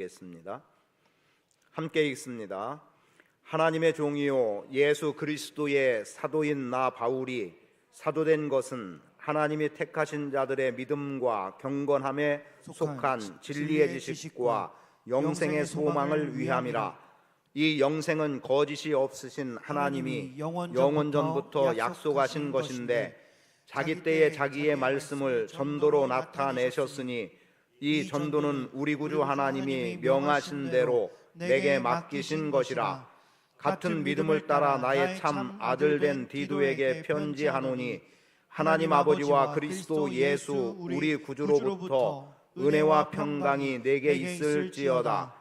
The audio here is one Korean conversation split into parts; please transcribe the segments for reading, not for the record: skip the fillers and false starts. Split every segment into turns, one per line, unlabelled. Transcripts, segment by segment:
겠습니다. 함께 읽습니다. 하나님의 종이요 예수 그리스도의 사도인 나 바울이 사도된 것은 하나님이 택하신 자들의 믿음과 경건함에 속한 진리의 지식과 영생의 소망을 위함이라. 이 영생은 거짓이 없으신 하나님이 영원전부터 약속하신 것인데 자기 때에 자기의 말씀을 전도로 나타내셨으니 이 전도는 우리 구주 하나님이 명하신 대로 내게 맡기신 것이라. 같은 믿음을 따라 나의 참 아들된 디도에게 편지하노니 하나님 아버지와 그리스도 예수 우리 구주로부터 은혜와 평강이 내게 있을지어다.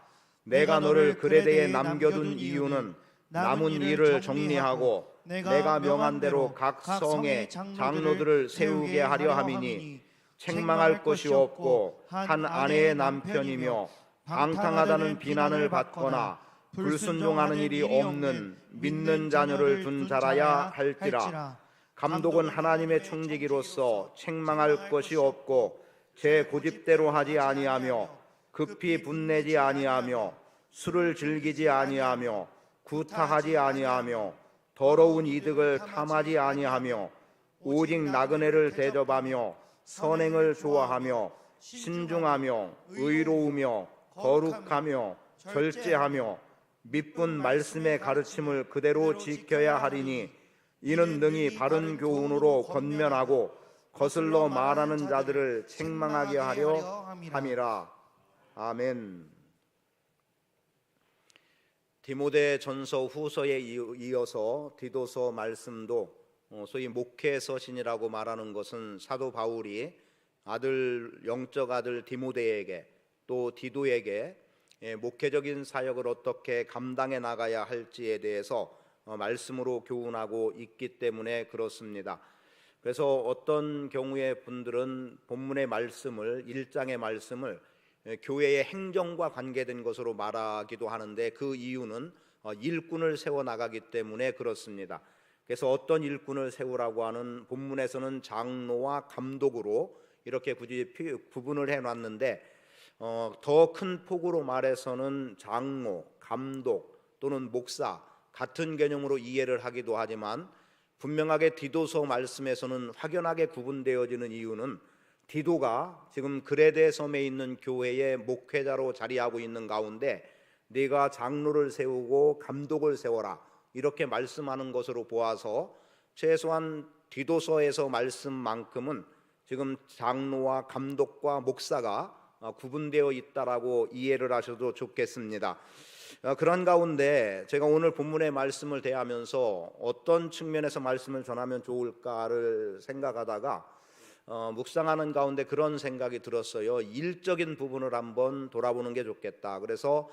내가 너를 그레데에 남겨둔 이유는 남은 일을 정리하고 내가 명한 대로 각 성에 장로들을 세우게 하려 함이니 책망할 것이 없고 한 아내의 남편이며 방탕하다는 비난을 받거나 불순종하는 일이 없는 믿는 자녀를 둔 자라야 할지라. 감독은 하나님의 총직이로서 책망할 것이 없고 제 고집대로 하지 아니하며 급히 분내지 아니하며 술을 즐기지 아니하며 구타하지 아니하며 더러운 이득을 탐하지 아니하며 오직 나그네를 대접하며 선행을 좋아하며 신중하며 의로우며 거룩하며 절제하며 믿분 말씀의 가르침을 그대로 지켜야 하리니 이는 능히 바른 교훈으로 권면하고 거슬러 말하는 자들을 책망하게 하려 함이라. 아멘. 디모데 전서 후서에 이어서 디도서 말씀도 소위 목회 서신이라고 말하는 것은 사도 바울이 영적 아들 디모데에게 또 디도에게 목회적인 사역을 어떻게 감당해 나가야 할지에 대해서 말씀으로 교훈하고 있기 때문에 그렇습니다. 그래서 어떤 경우에 분들은 본문의 말씀을 1장의 말씀을 교회의 행정과 관계된 것으로 말하기도 하는데 그 이유는 일꾼을 세워 나가기 때문에 그렇습니다. 그래서 어떤 일꾼을 세우라고 하는 본문에서는 장로와 감독으로 이렇게 굳이 구분을 해놨는데 더 큰 폭으로 말해서는 장로, 감독 또는 목사 같은 개념으로 이해를 하기도 하지만 분명하게 디도서 말씀에서는 확연하게 구분되어지는 이유는 디도가 지금 그레데 섬에 있는 교회의 목회자로 자리하고 있는 가운데 네가 장로를 세우고 감독을 세워라 이렇게 말씀하는 것으로 보아서 최소한 디도서에서 말씀만큼은 지금 장로와 감독과 목사가 구분되어 있다라고 이해를 하셔도 좋겠습니다. 그런 가운데 제가 오늘 본문의 말씀을 대하면서 어떤 측면에서 말씀을 전하면 좋을까를 생각하다가 묵상하는 가운데 그런 생각이 들었어요. 일적인 부분을 한번 돌아보는 게 좋겠다. 그래서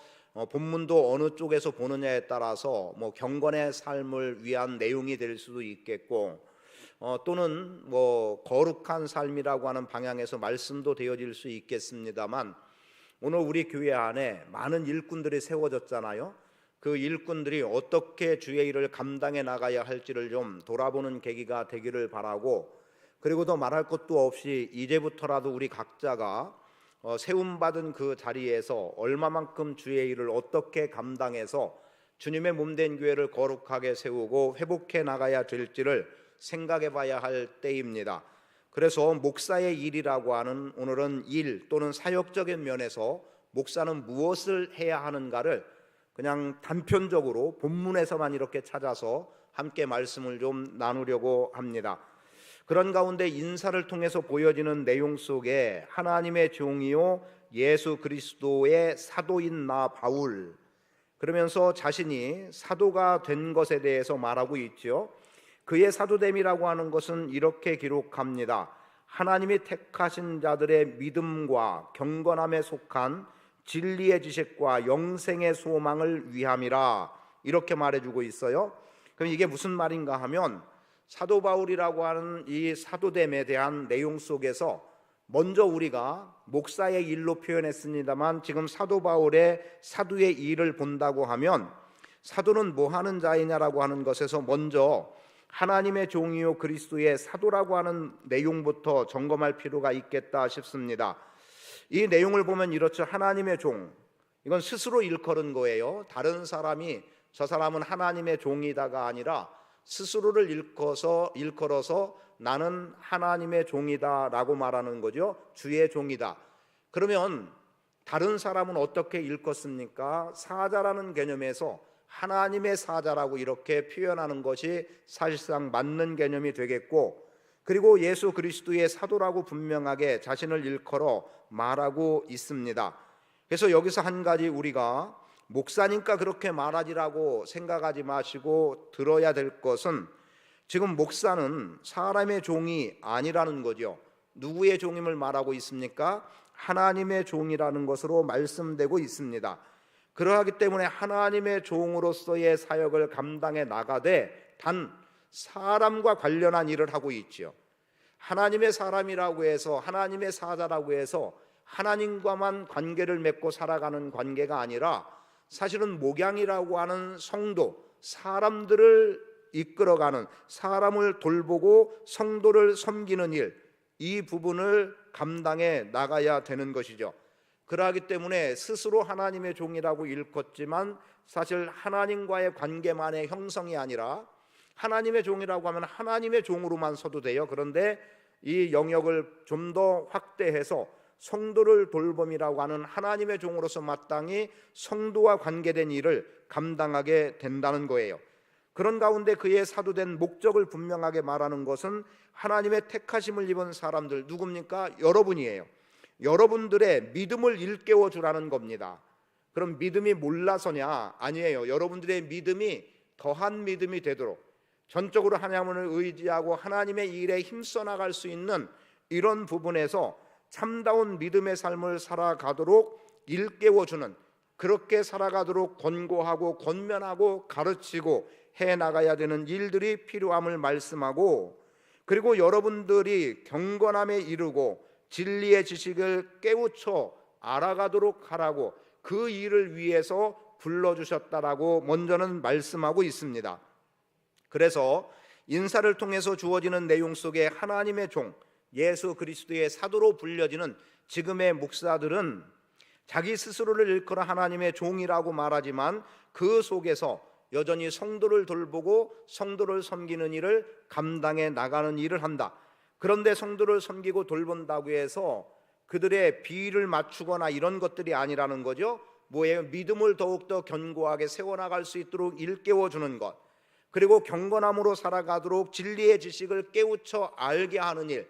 본문도 어느 쪽에서 보느냐에 따라서 경건의 삶을 위한 내용이 될 수도 있겠고 또는 거룩한 삶이라고 하는 방향에서 말씀도 되어질 수 있겠습니다만 오늘 우리 교회 안에 많은 일꾼들이 세워졌잖아요. 그 일꾼들이 어떻게 주의 일을 감당해 나가야 할지를 좀 돌아보는 계기가 되기를 바라고, 그리고 더 말할 것도 없이 이제부터라도 우리 각자가 세움받은 그 자리에서 얼마만큼 주의 일을 어떻게 감당해서 주님의 몸된 교회를 거룩하게 세우고 회복해 나가야 될지를 생각해 봐야 할 때입니다. 그래서 목사의 일이라고 하는 오늘은 일 또는 사역적인 면에서 목사는 무엇을 해야 하는가를 그냥 단편적으로 본문에서만 이렇게 찾아서 함께 말씀을 좀 나누려고 합니다. 그런 가운데 인사를 통해서 보여지는 내용 속에 하나님의 종이요 예수 그리스도의 사도인 나 바울, 그러면서 자신이 사도가 된 것에 대해서 말하고 있죠. 그의 사도됨이라고 하는 것은 이렇게 기록합니다. 하나님이 택하신 자들의 믿음과 경건함에 속한 진리의 지식과 영생의 소망을 위함이라 이렇게 말해주고 있어요. 그럼 이게 무슨 말인가 하면 사도 바울이라고 하는 이 사도됨에 대한 내용 속에서 먼저 우리가 목사의 일로 표현했습니다만 지금 사도 바울의 사도의 일을 본다고 하면 사도는 뭐 하는 자이냐라고 하는 것에서 먼저 하나님의 종이요 그리스도의 사도라고 하는 내용부터 점검할 필요가 있겠다 싶습니다. 이 내용을 보면 이렇죠. 하나님의 종, 이건 스스로 일컬은 거예요. 다른 사람이 저 사람은 하나님의 종이다가 아니라 스스로를 일컬어서 나는 하나님의 종이다라고 말하는 거죠. 주의 종이다. 그러면 다른 사람은 어떻게 일컫습니까? 사자라는 개념에서 하나님의 사자라고 이렇게 표현하는 것이 사실상 맞는 개념이 되겠고, 그리고 예수 그리스도의 사도라고 분명하게 자신을 일컬어 말하고 있습니다. 그래서 여기서 한 가지 우리가 목사니까 그렇게 말하지라고 생각하지 마시고 들어야 될 것은, 지금 목사는 사람의 종이 아니라는 거죠. 누구의 종임을 말하고 있습니까? 하나님의 종이라는 것으로 말씀되고 있습니다. 그러하기 때문에 하나님의 종으로서의 사역을 감당해 나가되 단 사람과 관련한 일을 하고 있죠. 하나님의 사람이라고 해서, 하나님의 사자라고 해서 하나님과만 관계를 맺고 살아가는 관계가 아니라 사실은 목양이라고 하는 성도, 사람들을 이끌어가는, 사람을 돌보고 성도를 섬기는 일, 이 부분을 감당해 나가야 되는 것이죠. 그러하기 때문에 스스로 하나님의 종이라고 일컫지만 사실 하나님과의 관계만의 형성이 아니라, 하나님의 종이라고 하면 하나님의 종으로만 서도 돼요. 그런데 이 영역을 좀 더 확대해서 성도를 돌봄이라고 하는 하나님의 종으로서 마땅히 성도와 관계된 일을 감당하게 된다는 거예요. 그런 가운데 그의 사도된 목적을 분명하게 말하는 것은 하나님의 택하심을 입은 사람들, 누굽니까? 여러분이에요. 여러분들의 믿음을 일깨워 주라는 겁니다. 그럼 믿음이 몰라서냐? 아니에요. 여러분들의 믿음이 더한 믿음이 되도록, 전적으로 하나님을 의지하고 하나님의 일에 힘써 나갈 수 있는 이런 부분에서 참다운 믿음의 삶을 살아가도록 일깨워주는, 그렇게 살아가도록 권고하고 권면하고 가르치고 해나가야 되는 일들이 필요함을 말씀하고, 그리고 여러분들이 경건함에 이르고 진리의 지식을 깨우쳐 알아가도록 하라고 그 일을 위해서 불러주셨다라고 먼저는 말씀하고 있습니다. 그래서 인사를 통해서 주어지는 내용 속에 하나님의 종, 예수 그리스도의 사도로 불려지는 지금의 목사들은 자기 스스로를 일컬어 하나님의 종이라고 말하지만 그 속에서 여전히 성도를 돌보고 성도를 섬기는 일을 감당해 나가는 일을 한다. 그런데 성도를 섬기고 돌본다고 해서 그들의 비위를 맞추거나 이런 것들이 아니라는 거죠. 뭐예요? 믿음을 더욱더 견고하게 세워나갈 수 있도록 일깨워주는 것, 그리고 경건함으로 살아가도록 진리의 지식을 깨우쳐 알게 하는 일.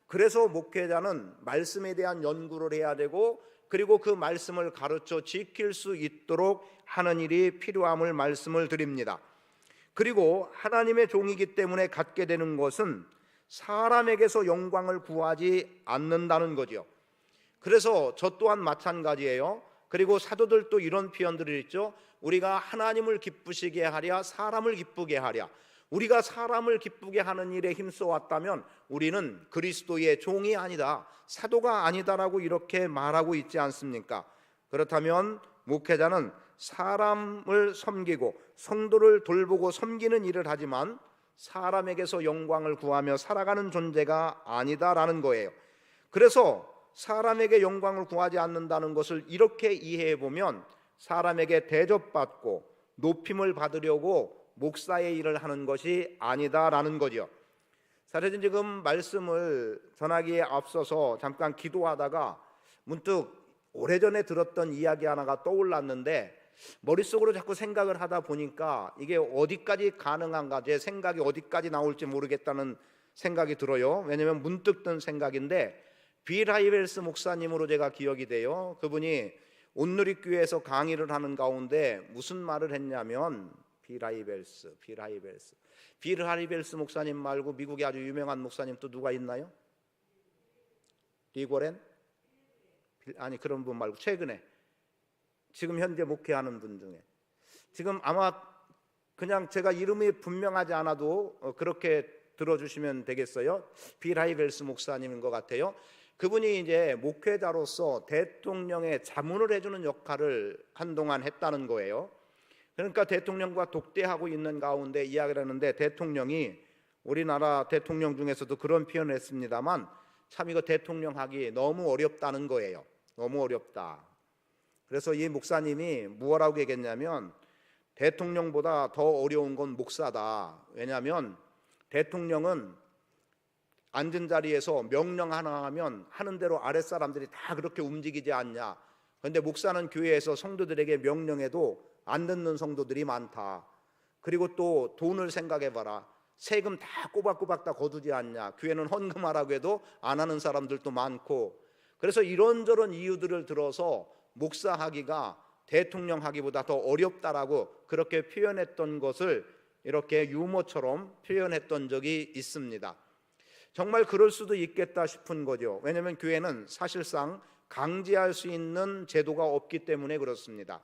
그래서 목회자는 말씀에 대한 연구를 해야 되고, 그리고 그 말씀을 가르쳐 지킬 수 있도록 하는 일이 필요함을 말씀을 드립니다. 그리고 하나님의 종이기 때문에 갖게 되는 것은 사람에게서 영광을 구하지 않는다는 거죠. 그래서 저 또한 마찬가지예요. 그리고 사도들도 이런 표현들이 있죠. 우리가 하나님을 기쁘시게 하랴 사람을 기쁘게 하랴. 우리가 사람을 기쁘게 하는 일에 힘써 왔다면 우리는 그리스도의 종이 아니다, 사도가 아니다라고 이렇게 말하고 있지 않습니까? 그렇다면 목회자는 사람을 섬기고 성도를 돌보고 섬기는 일을 하지만 사람에게서 영광을 구하며 살아가는 존재가 아니다라는 거예요. 그래서 사람에게 영광을 구하지 않는다는 것을 이렇게 이해해 보면 사람에게 대접받고 높임을 받으려고 목사의 일을 하는 것이 아니다라는 거죠. 사실 지금 말씀을 전하기에 앞서서 잠깐 기도하다가 문득 오래전에 들었던 이야기 하나가 떠올랐는데 머릿속으로 자꾸 생각을 하다 보니까 이게 어디까지 가능한가, 제 생각이 어디까지 나올지 모르겠다는 생각이 들어요. 왜냐하면 문득 든 생각인데 빌 하이벨스 목사님으로 제가 기억이 돼요. 그분이 온누리교회에서 강의를 하는 가운데 무슨 말을 했냐면 빌 하이벨스 목사님 말고 미국에 아주 유명한 목사님 또 누가 있나요? 리고렌? 아니 그런 분 말고 최근에 지금 현재 목회하는 분 중에 지금 아마 그냥 제가 이름이 분명하지 않아도 그렇게 들어주시면 되겠어요. 빌 하이벨스 목사님인 것 같아요. 그분이 이제 목회자로서 대통령의 자문을 해주는 역할을 한동안 했다는 거예요. 그러니까 대통령과 독대하고 있는 가운데 이야기를 하는데 대통령이, 우리나라 대통령 중에서도 그런 표현을 했습니다만 참 이거 대통령 하기 너무 어렵다는 거예요. 너무 어렵다. 그래서 이 목사님이 무엇라고 얘기했냐면 대통령보다 더 어려운 건 목사다. 왜냐하면 대통령은 앉은 자리에서 명령 하나 하면 하는 대로 아랫사람들이 다 그렇게 움직이지 않냐. 그런데 목사는 교회에서 성도들에게 명령해도 안 듣는 성도들이 많다. 그리고 또 돈을 생각해봐라. 세금 다 꼬박꼬박 다 거두지 않냐. 교회는 헌금하라고 해도 안 하는 사람들도 많고. 그래서 이런저런 이유들을 들어서 목사하기가 대통령 하기보다 더 어렵다라고 그렇게 표현했던 것을 이렇게 유머처럼 표현했던 적이 있습니다. 정말 그럴 수도 있겠다 싶은 거죠. 왜냐하면 교회는 사실상 강제할 수 있는 제도가 없기 때문에 그렇습니다.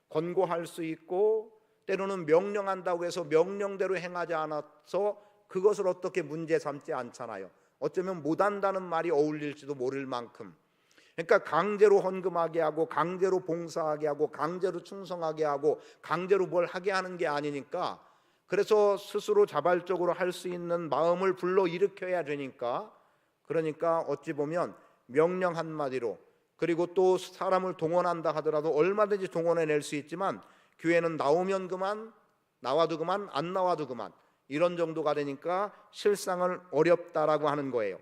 권고할 수 있고 때로는 명령한다고 해서 명령대로 행하지 않아서 그것을 어떻게 문제 삼지 않잖아요. 어쩌면 못한다는 말이 어울릴지도 모를 만큼. 그러니까 강제로 헌금하게 하고 강제로 봉사하게 하고 강제로 충성하게 하고 강제로 뭘 하게 하는 게 아니니까, 그래서 스스로 자발적으로 할 수 있는 마음을 불러일으켜야 되니까, 그러니까 어찌 보면 명령 한마디로, 그리고 또 사람을 동원한다 하더라도 얼마든지 동원해낼 수 있지만 교회는 나오면 그만, 나와도 그만, 안 나와도 그만, 이런 정도가 되니까 실상은 어렵다라고 하는 거예요.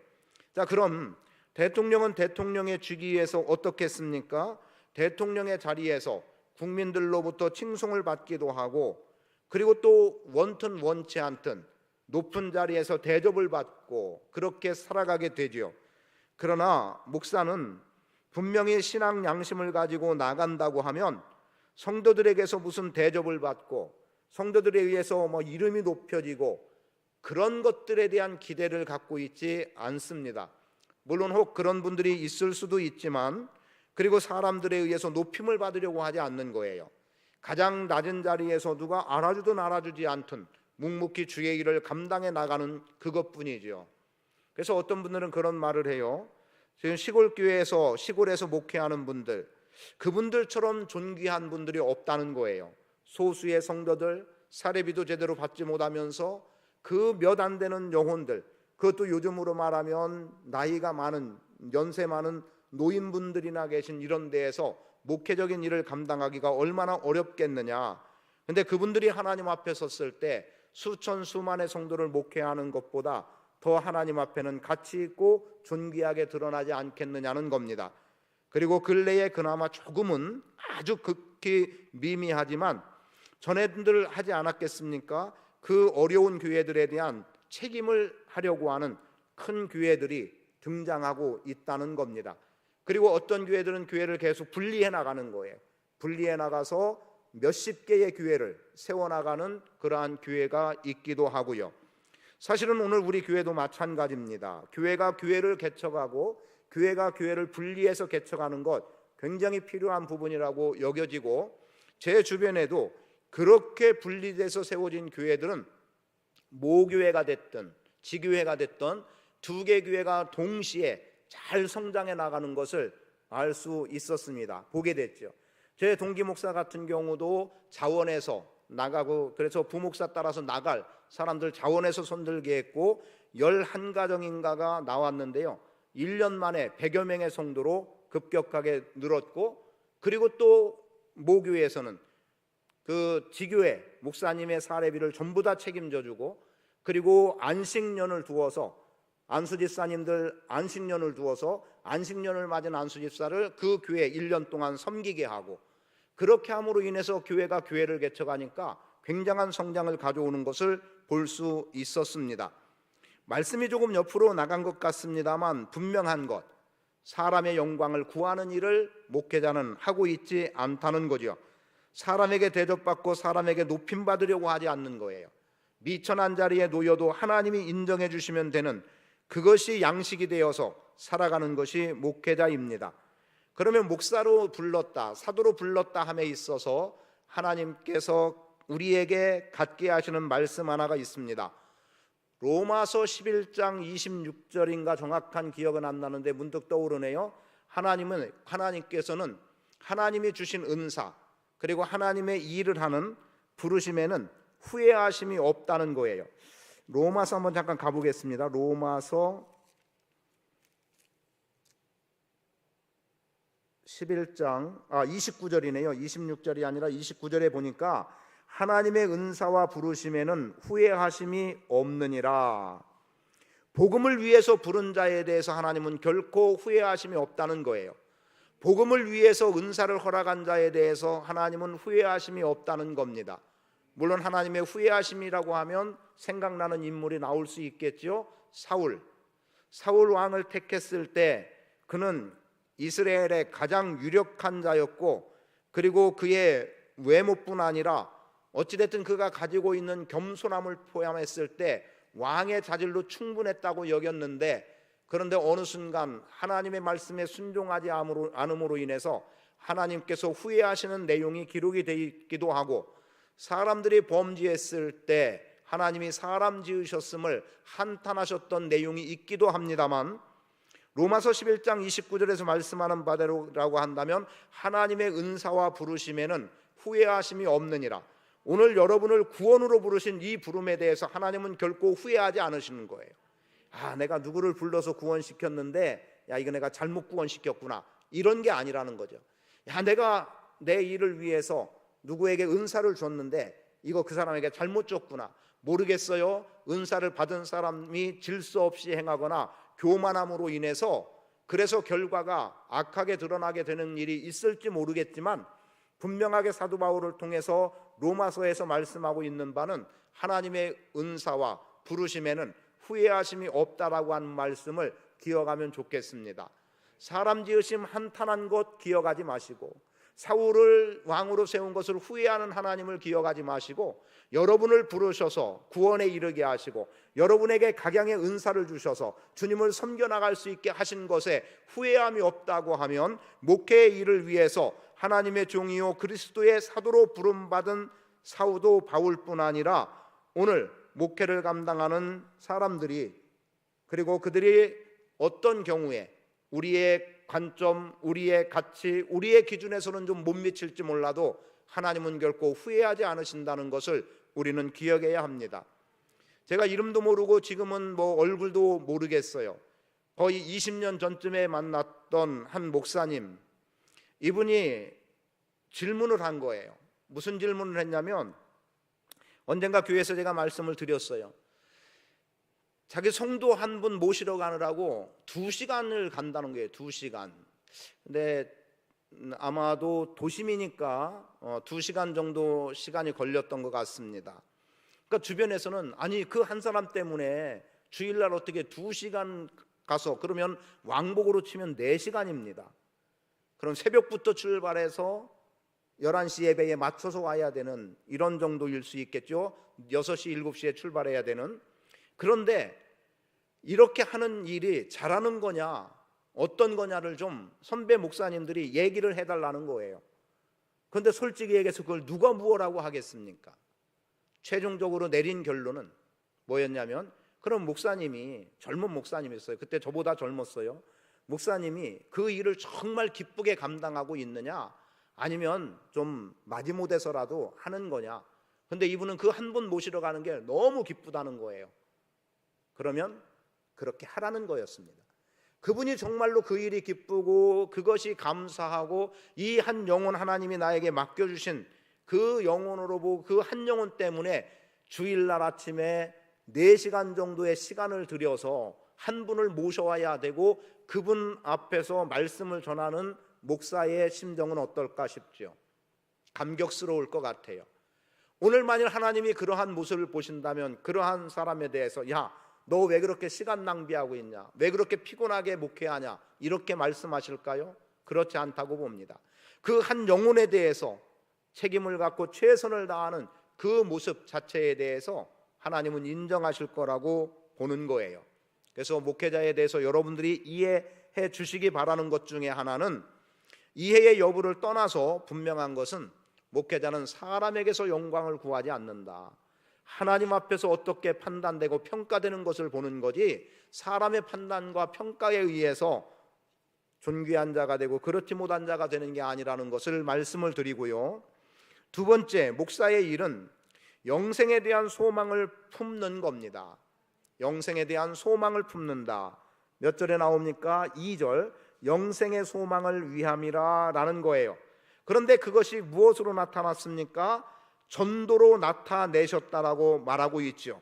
자, 그럼 대통령은 대통령의 직위에서 어떻게 했습니까? 대통령의 자리에서 국민들로부터 칭송을 받기도 하고, 그리고 또 원튼 원치 않든 높은 자리에서 대접을 받고 그렇게 살아가게 되죠. 그러나 목사는 분명히 신앙 양심을 가지고 나간다고 하면 성도들에게서 무슨 대접을 받고 성도들에 의해서 이름이 높여지고 그런 것들에 대한 기대를 갖고 있지 않습니다. 물론 혹 그런 분들이 있을 수도 있지만, 그리고 사람들에 의해서 높임을 받으려고 하지 않는 거예요. 가장 낮은 자리에서 누가 알아주든 알아주지 않든 묵묵히 주의 일을 감당해 나가는 그것뿐이죠. 그래서 어떤 분들은 그런 말을 해요. 지금 시골에서 목회하는 분들, 그분들처럼 존귀한 분들이 없다는 거예요. 소수의 성도들, 사례비도 제대로 받지 못하면서 그 몇 안 되는 영혼들, 그것도 요즘으로 말하면 나이가 많은, 연세 많은 노인분들이나 계신 이런 데에서 목회적인 일을 감당하기가 얼마나 어렵겠느냐. 그런데 그분들이 하나님 앞에 섰을 때 수천 수만의 성도를 목회하는 것보다 더 하나님 앞에는 가치 있고 존귀하게 드러나지 않겠느냐는 겁니다. 그리고 근래에 그나마 조금은 아주 극히 미미하지만 전에들 하지 않았겠습니까? 그 어려운 교회들에 대한 책임을 하려고 하는 큰 교회들이 등장하고 있다는 겁니다. 그리고 어떤 교회들은 교회를 계속 분리해 나가는 거예요. 분리해 나가서 몇십 개의 교회를 세워나가는 그러한 교회가 있기도 하고요. 사실은 오늘 우리 교회도 마찬가지입니다. 교회가 교회를 개척하고 교회가 교회를 분리해서 개척하는 것 굉장히 필요한 부분이라고 여겨지고, 제 주변에도 그렇게 분리돼서 세워진 교회들은 모교회가 됐든 지교회가 됐든 두 개 교회가 동시에 잘 성장해 나가는 것을 알 수 있었습니다. 보게 됐죠. 제 동기 목사 같은 경우도 자원해서 나가고, 그래서 부목사 따라서 나갈 사람들 자원해서 손들게 했고 11가정인가가 나왔는데요, 1년 만에 100여 명의 성도로 급격하게 늘었고, 그리고 또 모교회에서는 그 지교회 목사님의 사례비를 전부 다 책임져 주고, 그리고 안식년을 두어서 안수집사님들 안식년을 두어서 안식년을 맞은 안수집사를 그 교회 1년 동안 섬기게 하고, 그렇게 함으로 인해서 교회가 교회를 개척하니까 굉장한 성장을 가져오는 것을 볼 수 있었습니다. 말씀이 조금 옆으로 나간 것 같습니다만 분명한 것, 사람의 영광을 구하는 일을 목회자는 하고 있지 않다는 거죠. 사람에게 대접받고 사람에게 높임받으려고 하지 않는 거예요. 미천한 자리에 놓여도 하나님이 인정해 주시면 되는 그것이 양식이 되어서 살아가는 것이 목회자입니다. 그러면 목사로 불렀다, 사도로 불렀다 함에 있어서 하나님께서 우리에게 갖게 하시는 말씀 하나가 있습니다. 로마서 11장 26절인가 정확한 기억은 안 나는데 문득 떠오르네요. 하나님께서는 하나님이 주신 은사, 그리고 하나님의 일을 하는 부르심에는 후회하심이 없다는 거예요. 로마서 한번 잠깐 가보겠습니다. 로마서 11장 29절이네요. 26절이 아니라 29절에 보니까 하나님의 은사와 부르심에는 후회하심이 없느니라. 복음을 위해서 부른 자에 대해서 하나님은 결코 후회하심이 없다는 거예요. 복음을 위해서 은사를 허락한 자에 대해서 하나님은 후회하심이 없다는 겁니다. 물론 하나님의 후회하심이라고 하면 생각나는 인물이 나올 수 있겠죠. 사울 왕을 택했을 때 그는 이스라엘의 가장 유력한 자였고, 그리고 그의 외모뿐 아니라 어찌됐든 그가 가지고 있는 겸손함을 포함했을 때 왕의 자질로 충분했다고 여겼는데, 그런데 어느 순간 하나님의 말씀에 순종하지 않음으로 인해서 하나님께서 후회하시는 내용이 기록이 되어 있기도 하고, 사람들이 범죄했을 때 하나님이 사람 지으셨음을 한탄하셨던 내용이 있기도 합니다만, 로마서 11장 29절에서 말씀하는 바대로라고 한다면 하나님의 은사와 부르심에는 후회하심이 없느니라. 오늘 여러분을 구원으로 부르신 이 부름에 대해서 하나님은 결코 후회하지 않으시는 거예요. 내가 누구를 불러서 구원시켰는데 이거 내가 잘못 구원시켰구나, 이런 게 아니라는 거죠. 내가 내 일을 위해서 누구에게 은사를 줬는데 이거 그 사람에게 잘못 줬구나, 모르겠어요. 은사를 받은 사람이 질서 없이 행하거나 교만함으로 인해서 그래서 결과가 악하게 드러나게 되는 일이 있을지 모르겠지만, 분명하게 사도 바울을 통해서 로마서에서 말씀하고 있는 바는 하나님의 은사와 부르심에는 후회하심이 없다라고 하는 말씀을 기억하면 좋겠습니다. 사람 지으심 한탄한 것 기억하지 마시고, 사울을 왕으로 세운 것을 후회하는 하나님을 기억하지 마시고, 여러분을 부르셔서 구원에 이르게 하시고 여러분에게 각양의 은사를 주셔서 주님을 섬겨나갈 수 있게 하신 것에 후회함이 없다고 하면, 목회의 일을 위해서 하나님의 종이요 그리스도의 사도로 부름받은 사도 바울뿐 아니라 오늘 목회를 감당하는 사람들이, 그리고 그들이 어떤 경우에 우리의 관점, 우리의 가치, 우리의 기준에서는 좀 못 미칠지 몰라도 하나님은 결코 후회하지 않으신다는 것을 우리는 기억해야 합니다. 제가 이름도 모르고 지금은 얼굴도 모르겠어요. 거의 20년 전쯤에 만났던 한 목사님, 이분이 질문을 한 거예요. 무슨 질문을 했냐면, 언젠가 교회에서 제가 말씀을 드렸어요. 자기 성도 한 분 모시러 가느라고 2시간을 간다는 거예요. 2시간. 근데 아마도 도심이니까 2시간 정도 시간이 걸렸던 것 같습니다. 그러니까 주변에서는 그 한 사람 때문에 주일날 어떻게 2시간 가서, 그러면 왕복으로 치면 4시간입니다. 그럼 새벽부터 출발해서 11시 예배에 맞춰서 와야 되는 이런 정도일 수 있겠죠. 6시, 7시에 출발해야 되는. 그런데 이렇게 하는 일이 잘하는 거냐 어떤 거냐를 좀 선배 목사님들이 얘기를 해달라는 거예요. 그런데 솔직히 얘기해서 그걸 누가 무엇라고 하겠습니까? 최종적으로 내린 결론은 뭐였냐면, 그럼 목사님이, 젊은 목사님이었어요. 그때 저보다 젊었어요. 목사님이 그 일을 정말 기쁘게 감당하고 있느냐, 아니면 좀 마지못해서라도 하는 거냐. 근데 이분은 그 한 분 모시러 가는 게 너무 기쁘다는 거예요. 그러면 그렇게 하라는 거였습니다. 그분이 정말로 그 일이 기쁘고 그것이 감사하고 이 한 영혼, 하나님이 나에게 맡겨주신 그 영혼으로 보고 그 한 영혼 때문에 주일날 아침에 4시간 정도의 시간을 들여서 한 분을 모셔와야 되고 그분 앞에서 말씀을 전하는 목사의 심정은 어떨까 싶죠. 감격스러울 것 같아요. 오늘 만일 하나님이 그러한 모습을 보신다면 그러한 사람에 대해서 너 왜 그렇게 시간 낭비하고 있냐, 왜 그렇게 피곤하게 목회하냐, 이렇게 말씀하실까요? 그렇지 않다고 봅니다. 그 한 영혼에 대해서 책임을 갖고 최선을 다하는 그 모습 자체에 대해서 하나님은 인정하실 거라고 보는 거예요. 그래서 목회자에 대해서 여러분들이 이해해 주시기 바라는 것 중에 하나는, 이해의 여부를 떠나서 분명한 것은 목회자는 사람에게서 영광을 구하지 않는다. 하나님 앞에서 어떻게 판단되고 평가되는 것을 보는 거지, 사람의 판단과 평가에 의해서 존귀한 자가 되고 그렇지 못한 자가 되는 게 아니라는 것을 말씀을 드리고요. 두 번째, 목사의 일은 영생에 대한 소망을 품는 겁니다. 영생에 대한 소망을 품는다. 몇 절에 나옵니까? 2절. 영생의 소망을 위함이라라는 거예요. 그런데 그것이 무엇으로 나타났습니까? 전도로 나타내셨다라고 말하고 있죠.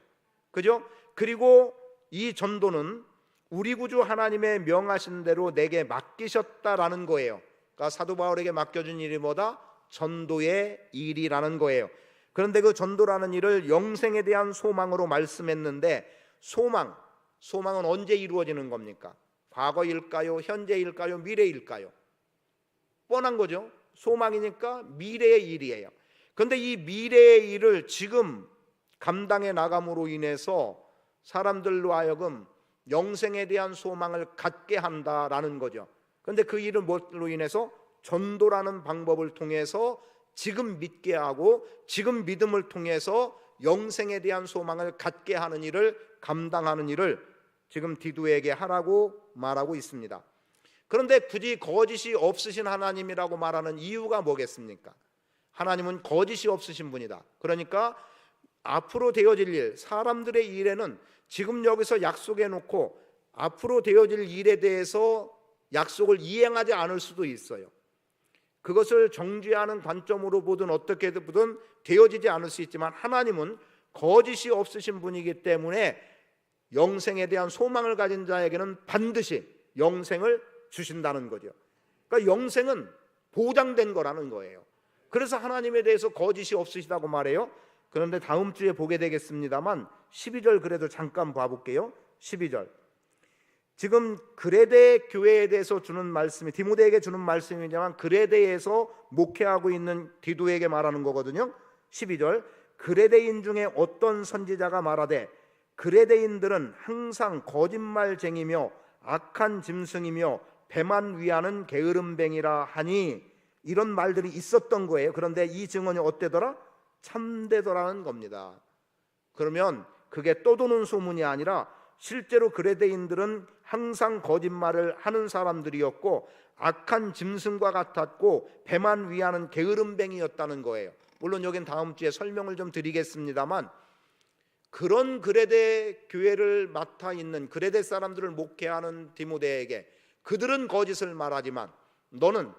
그죠? 그리고 이 전도는 우리 구주 하나님의 명하신 대로 내게 맡기셨다라는 거예요. 그러니까 사도 바울에게 맡겨준 일이 뭐다? 전도의 일이라는 거예요. 그런데 그 전도라는 일을 영생에 대한 소망으로 말씀했는데, 소망은 언제 이루어지는 겁니까? 과거일까요? 현재일까요? 미래일까요? 뻔한 거죠. 소망이니까 미래의 일이에요. 그런데 이 미래의 일을 지금 감당해 나감으로 인해서 사람들로 하여금 영생에 대한 소망을 갖게 한다라는 거죠. 그런데 그 일은 무엇으로 인해서? 전도라는 방법을 통해서 지금 믿게 하고 지금 믿음을 통해서 영생에 대한 소망을 갖게 하는 일을, 감당하는 일을 지금 디도에게 하라고 말하고 있습니다. 그런데 굳이 거짓이 없으신 하나님이라고 말하는 이유가 뭐겠습니까? 하나님은 거짓이 없으신 분이다. 그러니까 앞으로 되어질 일, 사람들의 일에는 지금 여기서 약속해 놓고 앞으로 되어질 일에 대해서 약속을 이행하지 않을 수도 있어요. 그것을 정죄하는 관점으로 보든 어떻게 보든 되어지지 않을 수 있지만, 하나님은 거짓이 없으신 분이기 때문에 영생에 대한 소망을 가진 자에게는 반드시 영생을 주신다는 거죠. 그러니까 영생은 보장된 거라는 거예요. 그래서 하나님에 대해서 거짓이 없으시다고 말해요. 그런데 다음 주에 보게 되겠습니다만 12절 그래도 잠깐 봐볼게요. 12절, 지금 그레데 교회에 대해서 주는 말씀이 디모데에게 주는 말씀이지만 그레데에서 목회하고 있는 디도에게 말하는 거거든요. 12절, 그레데인 중에 어떤 선지자가 말하되 그레데인들은 항상 거짓말쟁이며 악한 짐승이며 배만 위하는 게으름뱅이라 하니, 이런 말들이 있었던 거예요. 그런데 이 증언이 어때더라? 참되더라는 겁니다. 그러면 그게 떠도는 소문이 아니라 실제로 그레데인들은 항상 거짓말을 하는 사람들이었고 악한 짐승과 같았고 배만 위하는 게으름뱅이였다는 거예요. 물론 여긴 다음 주에 설명을 좀 드리겠습니다만, 그런 그레데 교회를 맡아 있는 그레데 사람들을 목회하는 디모데에게 그들은 거짓을 말하지만 너는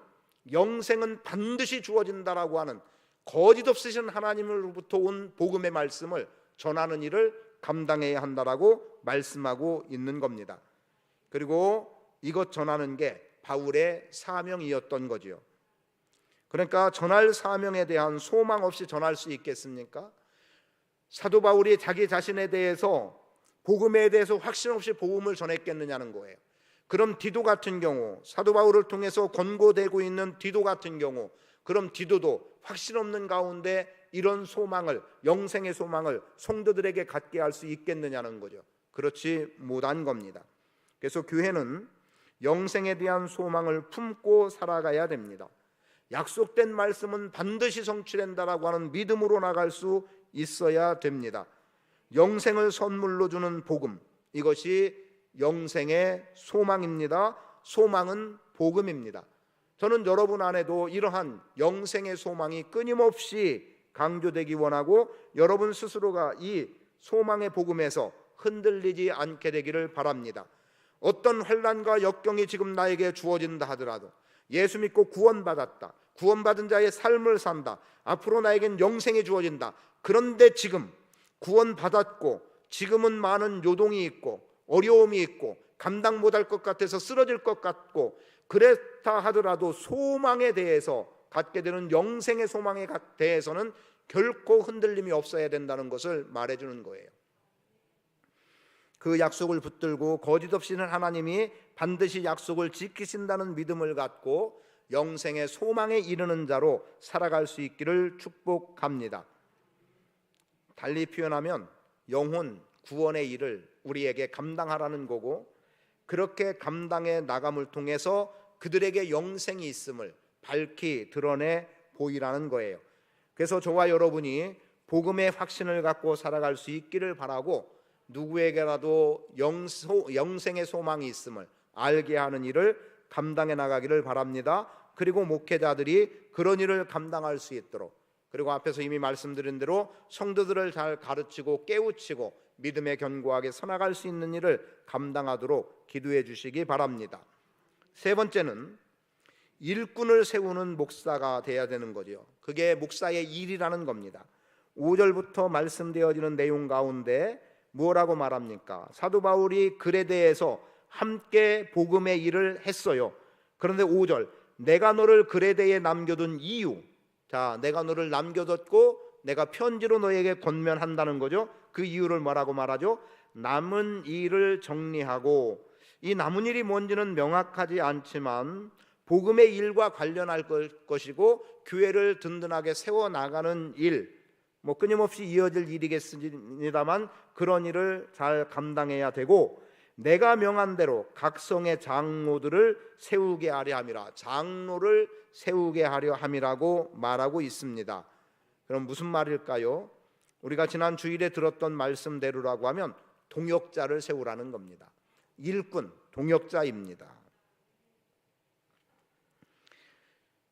영생은 반드시 주어진다라고 하는 거짓 없으신 하나님으로부터 온 복음의 말씀을 전하는 일을 감당해야 한다라고 말씀하고 있는 겁니다. 그리고 이것 전하는 게 바울의 사명이었던 거지요. 그러니까 전할 사명에 대한 소망 없이 전할 수 있겠습니까? 사도 바울이 자기 자신에 대해서, 복음에 대해서 확신 없이 복음을 전했겠느냐는 거예요. 그럼 디도 같은 경우, 사도 바울을 통해서 권고되고 있는 디도 같은 경우, 그럼 디도도 확신 없는 가운데 이런 소망을, 영생의 소망을 성도들에게 갖게 할 수 있겠느냐는 거죠. 그렇지 못한 겁니다. 그래서 교회는 영생에 대한 소망을 품고 살아가야 됩니다. 약속된 말씀은 반드시 성취된다라고 하는 믿음으로 나갈 수 있어야 됩니다. 영생을 선물로 주는 복음, 이것이 영생의 소망입니다. 소망은 복음입니다. 저는 여러분 안에도 이러한 영생의 소망이 끊임없이 강조되기 원하고 여러분 스스로가 이 소망의 복음에서 흔들리지 않게 되기를 바랍니다. 어떤 환난과 역경이 지금 나에게 주어진다 하더라도 예수 믿고 구원받았다, 구원받은 자의 삶을 산다, 앞으로 나에겐 영생이 주어진다. 그런데 지금 구원받았고 지금은 많은 요동이 있고 어려움이 있고 감당 못할 것 같아서 쓰러질 것 같고 그렇다 하더라도 소망에 대해서 갖게 되는 영생의 소망에 대해서는 결코 흔들림이 없어야 된다는 것을 말해주는 거예요. 그 약속을 붙들고 거짓 없이는 하나님이 반드시 약속을 지키신다는 믿음을 갖고 영생의 소망에 이르는 자로 살아갈 수 있기를 축복합니다. 달리 표현하면 영혼 구원의 일을 우리에게 감당하라는 거고, 그렇게 감당해 나감을 통해서 그들에게 영생이 있음을 밝히 드러내 보이라는 거예요. 그래서 저와 여러분이 복음의 확신을 갖고 살아갈 수 있기를 바라고, 누구에게라도 영생의 소망이 있음을 알게 하는 일을 감당해 나가기를 바랍니다. 그리고 목회자들이 그런 일을 감당할 수 있도록, 그리고 앞에서 이미 말씀드린 대로 성도들을 잘 가르치고 깨우치고 믿음에 견고하게 서나갈 수 있는 일을 감당하도록 기도해 주시기 바랍니다. 세 번째는 일꾼을 세우는 목사가 돼야 되는 거죠. 그게 목사의 일이라는 겁니다. 5절부터 말씀되어지는 내용 가운데 뭐라고 말합니까? 사도 바울이 그레데에서 함께 복음의 일을 했어요. 그런데 5절, 내가 너를 그레데에 남겨둔 이유. 자, 내가 너를 남겨뒀고 내가 편지로 너에게 권면한다는 거죠. 그 이유를 뭐라고 말하죠? 남은 일을 정리하고, 이 남은 일이 뭔지는 명확하지 않지만 복음의 일과 관련할 것이고 교회를 든든하게 세워나가는 일, 끊임없이 이어질 일이겠습니다만 그런 일을 잘 감당해야 되고, 내가 명한 대로 각 성의 장로들을 세우게 하려 함이라. 장로를 세우게 하려 함이라고 말하고 있습니다. 그럼 무슨 말일까요? 우리가 지난 주일에 들었던 말씀대로라고 하면 동역자를 세우라는 겁니다. 일꾼, 동역자입니다.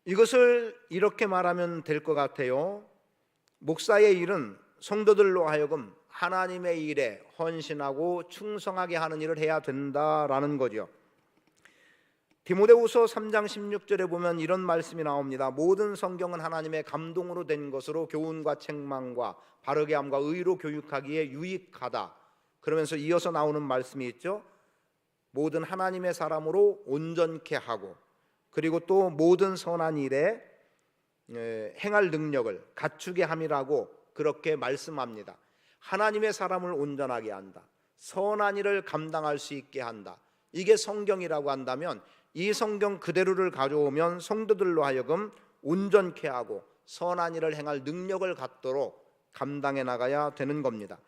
이것을 이렇게 말하면 될 것 같아요. 목사의 일은 성도들로 하여금 하나님의 일에 헌신하고 충성하게 하는 일을 해야 된다라는 거죠. 디모데후서 3장 16절에 보면 이런 말씀이 나옵니다. 모든 성경은 하나님의 감동으로 된 것으로 교훈과 책망과 바르게 함과 의로 교육하기에 유익하다. 그러면서 이어서 나오는 말씀이 있죠. 모든 하나님의 사람으로 온전케 하고, 그리고 또 모든 선한 일에 행할 능력을 갖추게 함이라고 그렇게 말씀합니다. 하나님의 사람을 온전하게 한다. 선한 일을 감당할 수 있게 한다. 이게 성경이라고 한다면 이 성경 그대로를 가져오면 성도들로 하여금 온전케 하고 선한 일을 행할 능력을 갖도록 감당해 나가야 되는 겁니다.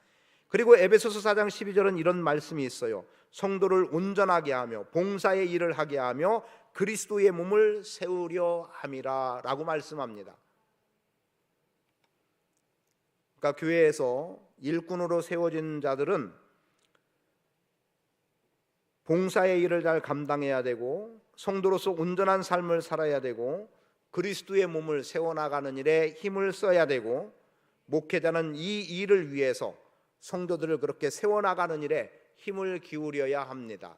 그리고 에베소서 4장 12절은 이런 말씀이 있어요. 성도를 온전하게 하며 봉사의 일을 하게 하며 그리스도의 몸을 세우려 함이라 라고 말씀합니다. 그러니까 교회에서 일꾼으로 세워진 자들은 봉사의 일을 잘 감당해야 되고 성도로서 온전한 삶을 살아야 되고 그리스도의 몸을 세워나가는 일에 힘을 써야 되고, 목회자는 이 일을 위해서 성도들을 그렇게 세워나가는 일에 힘을 기울여야 합니다.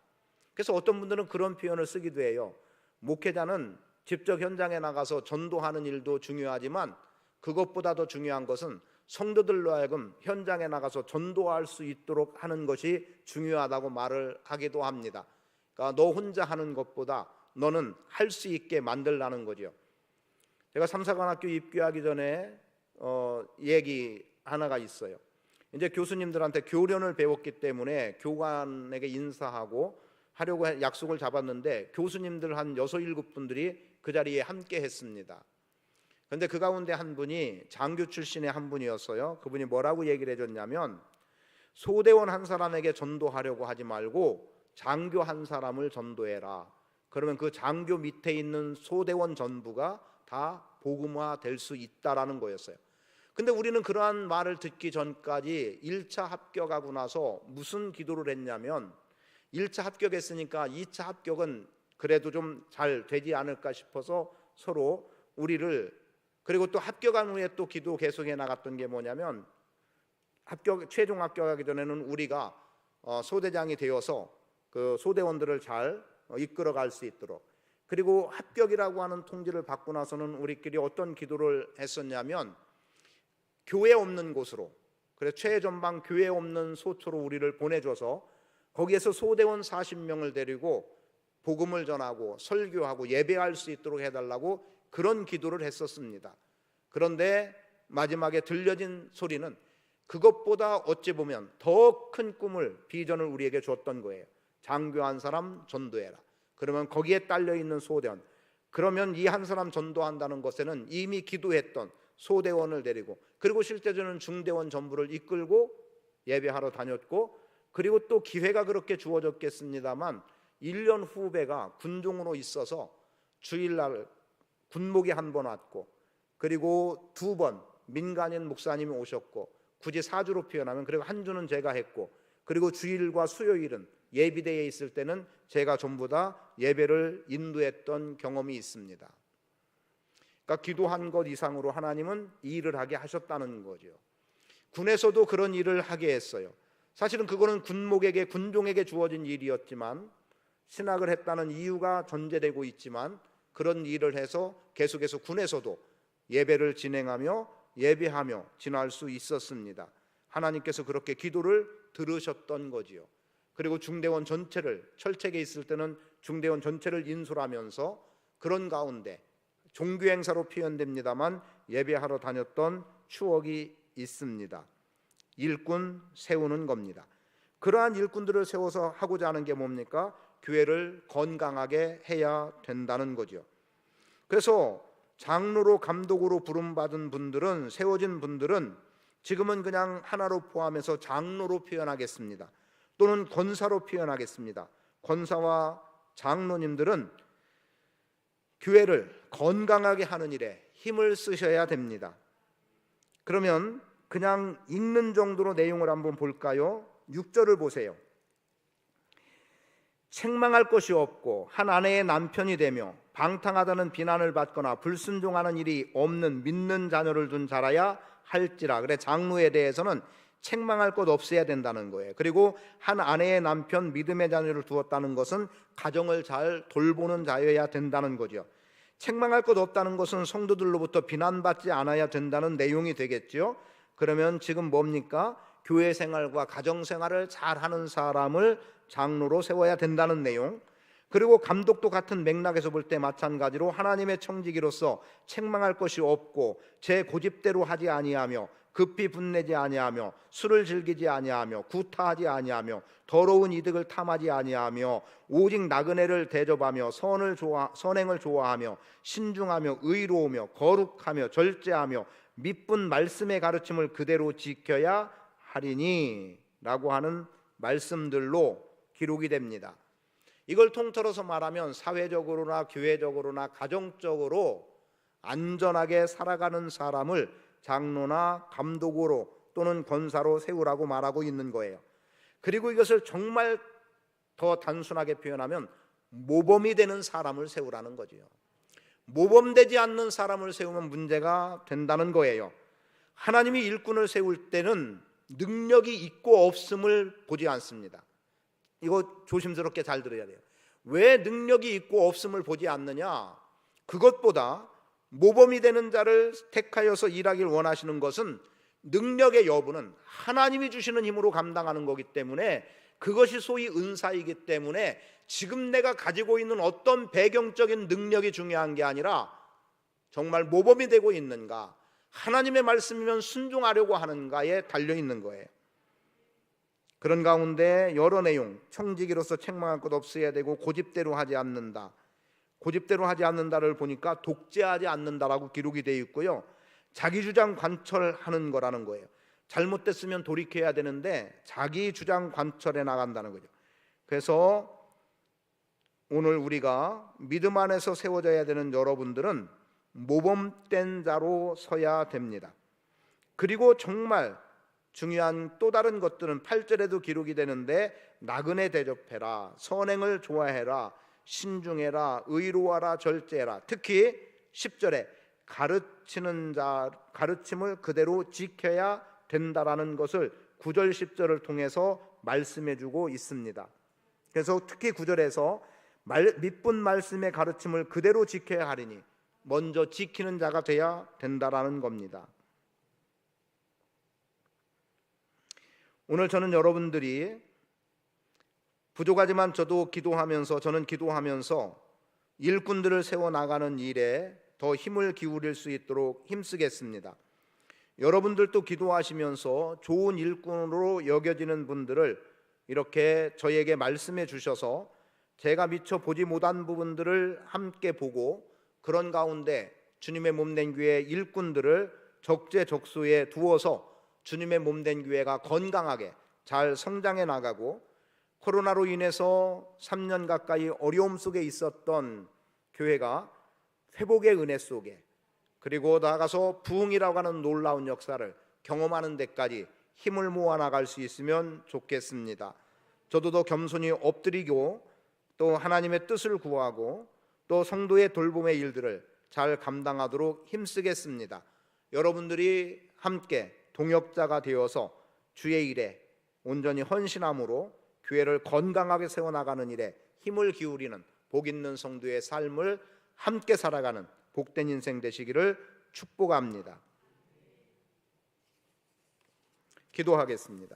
그래서 어떤 분들은 그런 표현을 쓰기도 해요. 목회자는 직접 현장에 나가서 전도하는 일도 중요하지만 그것보다 더 중요한 것은 성도들로 하여금 현장에 나가서 전도할 수 있도록 하는 것이 중요하다고 말을 하기도 합니다. 그러니까 너 혼자 하는 것보다 너는 할 수 있게 만들라는 거죠. 제가 삼사관학교 입교하기 전에 얘기 하나가 있어요. 이제 교수님들한테 교련을 배웠기 때문에 교관에게 인사하고 하려고 약속을 잡았는데 교수님들 한 6, 7분들이 그 자리에 함께 했습니다. 그런데 그 가운데 한 분이 장교 출신의 한 분이었어요. 그분이 뭐라고 얘기를 해줬냐면, 소대원 한 사람에게 전도하려고 하지 말고 장교 한 사람을 전도해라. 그러면 그 장교 밑에 있는 소대원 전부가 다 복음화 될 수 있다라는 거였어요. 근데 우리는 그러한 말을 듣기 전까지 1차 합격하고 나서 무슨 기도를 했냐면, 1차 합격했으니까 2차 합격은 그래도 좀 잘 되지 않을까 싶어서 서로 우리를, 그리고 또 합격한 후에 또 기도 계속해 나갔던 게 뭐냐면, 최종 합격하기 전에는 우리가 소대장이 되어서 그 소대원들을 잘 이끌어갈 수 있도록, 그리고 합격이라고 하는 통지를 받고 나서는 우리끼리 어떤 기도를 했었냐면, 교회 없는 곳으로, 그래서 최전방 교회 없는 소초로 우리를 보내줘서 거기에서 소대원 40명을 데리고 복음을 전하고 설교하고 예배할 수 있도록 해달라고 그런 기도를 했었습니다. 그런데 마지막에 들려진 소리는 그것보다 어찌 보면 더 큰 꿈을, 비전을 우리에게 줬던 거예요. 장교 한 사람 전도해라. 그러면 거기에 딸려있는 소대원, 그러면 이 한 사람 전도한다는 것에는 이미 기도했던 소대원을 데리고, 그리고 실제로는 중대원 전부를 이끌고 예배하러 다녔고, 그리고 또 기회가 그렇게 주어졌겠습니다만 1년 후배가 군종으로 있어서 주일날 군목이 한 번 왔고, 그리고 2번 민간인 목사님이 오셨고, 굳이 4주로 표현하면 그리고 한 주는 제가 했고, 그리고 주일과 수요일은 예비대에 있을 때는 제가 전부 다 예배를 인도했던 경험이 있습니다. 그러니까 기도한 것 이상으로 하나님은 이 일을 하게 하셨다는 거죠. 군에서도 그런 일을 하게 했어요. 사실은 그거는 군목에게, 군종에게 주어진 일이었지만 신학을 했다는 이유가 전제되고 있지만 그런 일을 해서 계속해서 군에서도 예배를 진행하며 예배하며 지날 수 있었습니다. 하나님께서 그렇게 기도를 들으셨던 거지요. 그리고 중대원 전체를, 철책에 있을 때는 중대원 전체를 인솔하면서 그런 가운데 종교 행사로 표현됩니다만 예배하러 다녔던 추억이 있습니다. 일꾼 세우는 겁니다. 그러한 일꾼들을 세워서 하고자 하는 게 뭡니까? 교회를 건강하게 해야 된다는 거죠. 그래서 장로로 감독으로 부름받은 분들은, 세워진 분들은 지금은 그냥 하나로 포함해서 장로로 표현하겠습니다. 또는 권사로 표현하겠습니다. 권사와 장로님들은 교회를 건강하게 하는 일에 힘을 쓰셔야 됩니다. 그러면 그냥 읽는 정도로 내용을 한번 볼까요? 6절을 보세요. 책망할 것이 없고 한 아내의 남편이 되며 방탕하다는 비난을 받거나 불순종하는 일이 없는 믿는 자녀를 둔 자라야 할지라. 그래, 장로에 대해서는 책망할 것 없어야 된다는 거예요. 그리고 한 아내의 남편, 믿음의 자녀를 두었다는 것은 가정을 잘 돌보는 자여야 된다는 거죠. 책망할 것 없다는 것은 성도들로부터 비난받지 않아야 된다는 내용이 되겠죠. 그러면 지금 뭡니까? 교회 생활과 가정 생활을 잘하는 사람을 장로로 세워야 된다는 내용. 그리고 감독도 같은 맥락에서 볼 때 마찬가지로 하나님의 청지기로서 책망할 것이 없고 제 고집대로 하지 아니하며 급히 분내지 아니하며 술을 즐기지 아니하며 구타하지 아니하며 더러운 이득을 탐하지 아니하며 오직 나그네를 대접하며 선행을 좋아하며 신중하며 의로우며 거룩하며 절제하며 미쁜 말씀의 가르침을 그대로 지켜야 하리니 라고 하는 말씀들로 기록이 됩니다. 이걸 통틀어서 말하면 사회적으로나 교회적으로나 가정적으로 안전하게 살아가는 사람을 장로나 감독으로 또는 권사로 세우라고 말하고 있는 거예요. 그리고 이것을 정말 더 단순하게 표현하면 모범이 되는 사람을 세우라는 거지요. 모범되지 않는 사람을 세우면 문제가 된다는 거예요. 하나님이 일꾼을 세울 때는 능력이 있고 없음을 보지 않습니다. 이거 조심스럽게 잘 들어야 돼요. 왜 능력이 있고 없음을 보지 않느냐? 그것보다 모범이 되는 자를 택하여서 일하길 원하시는 것은 능력의 여부는 하나님이 주시는 힘으로 감당하는 거기 때문에, 그것이 소위 은사이기 때문에 지금 내가 가지고 있는 어떤 배경적인 능력이 중요한 게 아니라 정말 모범이 되고 있는가, 하나님의 말씀이면 순종하려고 하는가에 달려 있는 거예요. 그런 가운데 여러 내용, 청지기로서 책망할 것 없어야 되고 고집대로 하지 않는다. 고집대로 하지 않는다를 보니까 독재하지 않는다라고 기록이 되어 있고요. 자기 주장 관철하는 거라는 거예요. 잘못됐으면 돌이켜야 되는데 자기 주장 관철해 나간다는 거죠. 그래서 오늘 우리가 믿음 안에서 세워져야 되는 여러분들은 모범된 자로 서야 됩니다. 그리고 정말 중요한 또 다른 것들은 8절에도 기록이 되는데, 나그네 대접해라, 선행을 좋아해라, 신중해라, 의로워라, 절제해라. 특히 10절에 가르치는 자, 가르침을 그대로 지켜야 된다라는 것을 9절 10절을 통해서 말씀해 주고 있습니다. 그래서 특히 9절에서 미쁜 말씀의 가르침을 그대로 지켜야 하리니 먼저 지키는 자가 돼야 된다라는 겁니다. 오늘 저는 여러분들이 부족하지만 저는 기도하면서 일꾼들을 세워나가는 일에 더 힘을 기울일 수 있도록 힘쓰겠습니다. 여러분들도 기도하시면서 좋은 일꾼으로 여겨지는 분들을 이렇게 저에게 말씀해 주셔서 제가 미처 보지 못한 부분들을 함께 보고 그런 가운데 주님의 몸된 교회 일꾼들을 적재적소에 두어서 주님의 몸된 교회가 건강하게 잘 성장해 나가고, 코로나로 인해서 3년 가까이 어려움 속에 있었던 교회가 회복의 은혜 속에, 그리고 나아가서 부흥이라고 하는 놀라운 역사를 경험하는 데까지 힘을 모아 나갈 수 있으면 좋겠습니다. 저도 더 겸손히 엎드리고 또 하나님의 뜻을 구하고 또 성도의 돌봄의 일들을 잘 감당하도록 힘쓰겠습니다. 여러분들이 함께 동역자가 되어서 주의 일에 온전히 헌신함으로 교회를 건강하게 세워나가는 일에 힘을 기울이는 복 있는 성도의 삶을 함께 살아가는 복된 인생 되시기를 축복합니다. 기도하겠습니다.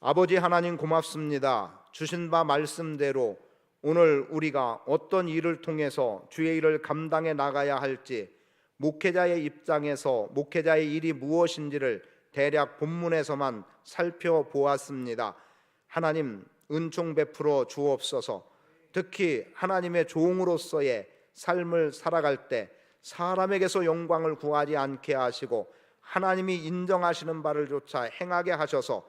아버지 하나님 고맙습니다. 주신 바 말씀대로 오늘 우리가 어떤 일을 통해서 주의 일을 감당해 나가야 할지, 목회자의 입장에서 목회자의 일이 무엇인지를 대략 본문에서만 살펴보았습니다. 하나님 은총 베풀어 주옵소서. 특히 하나님의 종으로서의 삶을 살아갈 때 사람에게서 영광을 구하지 않게 하시고 하나님이 인정하시는 바를 조차 행하게 하셔서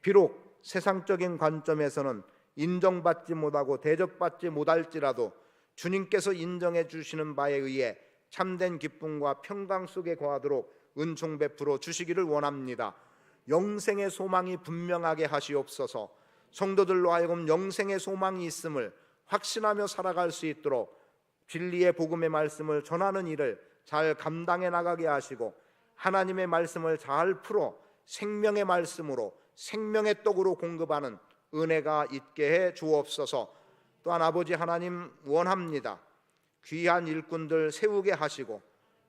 비록 세상적인 관점에서는 인정받지 못하고 대접받지 못할지라도 주님께서 인정해 주시는 바에 의해 참된 기쁨과 평강 속에 거하도록 은총 베풀어 주시기를 원합니다. 영생의 소망이 분명하게 하시옵소서. 성도들로 하여금 영생의 소망이 있음을 확신하며 살아갈 수 있도록 진리의 복음의 말씀을 전하는 일을 잘 감당해 나가게 하시고 하나님의 말씀을 잘 풀어 생명의 말씀으로 생명의 떡으로 공급하는 은혜가 있게 해 주옵소서. 또한 아버지 하나님 원합니다. 귀한 일꾼들 세우게 하시고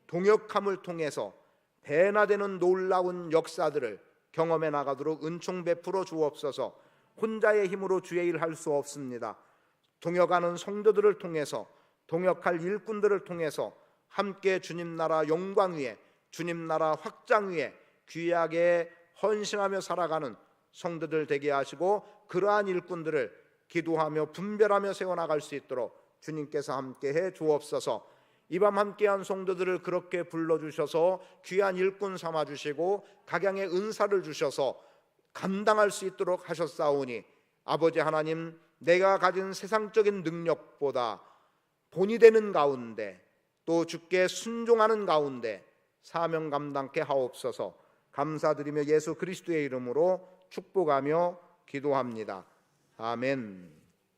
동역함을 통해서 배나되는 놀라운 역사들을 경험해 나가도록 은총 베풀어 주옵소서. 혼자의 힘으로 주의 일 할 수 없습니다. 동역하는 성도들을 통해서 동역할 일꾼들을 통해서 함께 주님 나라 영광 위에 주님 나라 확장 위에 귀하게 헌신하며 살아가는 성도들 되게 하시고 그러한 일꾼들을 기도하며 분별하며 세워나갈 수 있도록 주님께서 함께해 주옵소서. 이 밤 함께한 성도들을 그렇게 불러주셔서 귀한 일꾼 삼아주시고 각양의 은사를 주셔서 감당할 수 있도록 하셨사오니 아버지 하나님, 내가 가진 세상적인 능력보다 본이 되는 가운데 또 주께 순종하는 가운데 사명 감당케 하옵소서. 감사드리며 예수 그리스도의 이름으로 축복하며 기도합니다. 아멘.